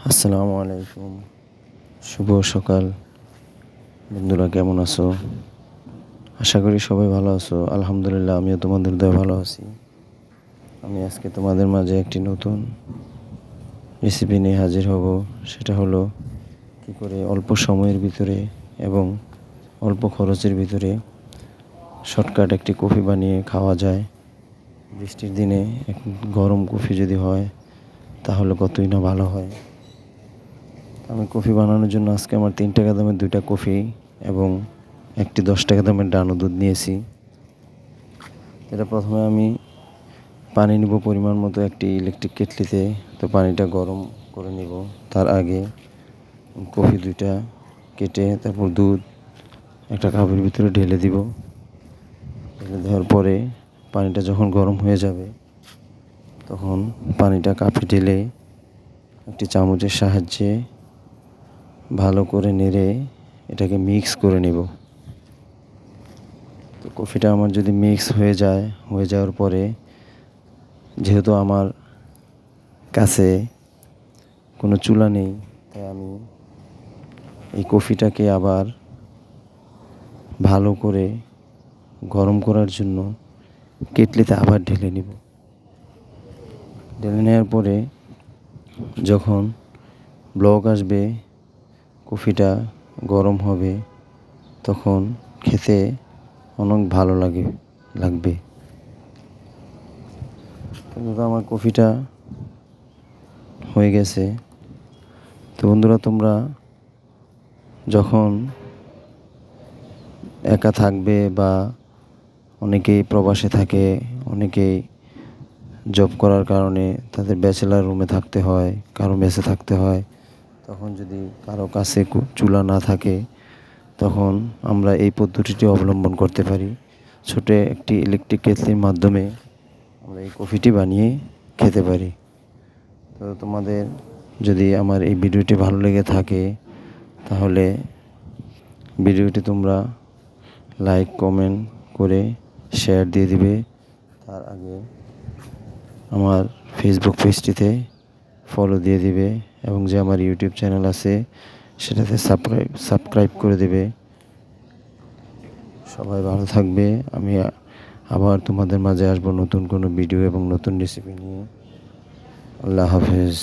আসসালামু আলাইকুম। শুভ সকাল বন্ধুরা, কেমন আছো? আশা করি সবাই ভালো আছো। আলহামদুলিল্লাহ, আমিও তোমাদের দয়ায় ভালো আছি। আমি আজকে তোমাদের মাঝে একটি নতুন রেসিপি নিয়ে হাজির হব। সেটা হলো কী করে অল্প সময়ের ভিতরে এবং অল্প খরচের ভিতরে শর্টকাট একটি কফি বানিয়ে খাওয়া যায়। বৃষ্টির দিনে গরম কফি যদি হয় তাহলে কতই না ভালো হয়। আমি কফি বানানোর জন্য আজকে আমার 3 টাকা দামের 2টা কফি এবং একটি 10 টাকা দামের ডানো দুধ নিয়েছি। এটা প্রথমে আমি পানি নিব পরিমাণ মতো একটি ইলেকট্রিক কেটলিতে। তো পানিটা গরম করে নিব। তার আগে কফি 2টা কেটে তারপর দুধ একটা কাপের ভিতরে ঢেলে দিব। ঢেলে দেওয়ার পরে পানিটা যখন গরম হয়ে যাবে তখন পানিটা কাপে ঢেলে একটি চামচের সাহায্যে ভালো করে নেড়ে এটাকে মিক্স করে নেব। তো কফিটা আমার যদি মিক্স হয়ে যাওয়ার পরে, যেহেতু আমার কাছে কোনো চুলা নেই, তাই আমি এই কফিটাকে আবার ভালো করে গরম করার জন্য কেটলিতে আবার ঢেলে নিব। ঢেলে নেওয়ার পরে যখন ব্লক আসবে, কফিটা গরম হবে, তখন খেতে অনেক ভালো লাগবে। কিন্তু আমার কফিটা হয়ে গেছে। তো বন্ধুরা, তোমরা যখন একা থাকবে বা অনেকেই প্রবাসে থাকে, অনেকেই জব করার কারণে তাদের ব্যাচেলার রুমে থাকতে হয়, কারো মেসে থাকতে হয়, তখন যদি কারো কাছে চুলা না থাকে তখন আমরা এই পদ্ধতিটি অবলম্বন করতে পারি। ছোট একটি ইলেকট্রিক কেটলির মাধ্যমে আমরা এই কফিটি বানিয়ে খেতে পারি। তো তোমাদের যদি আমার এই ভিডিওটি ভালো লেগে থাকে তাহলে ভিডিওটি তোমরা লাইক কমেন্ট করে শেয়ার দিয়ে দিবে। তার আগে আমার ফেসবুক পেজটিতে ফলো দিয়ে দিবে এবং যে আমার ইউটিউব চ্যানেল আছে সেটাতে সাবস্ক্রাইব করে দেবে। সবাই ভালো থাকবে। আমি আবার তোমাদের মাঝে আসবো নতুন কোনো ভিডিও এবং নতুন রেসিপি নিয়ে। আল্লাহ হাফেজ।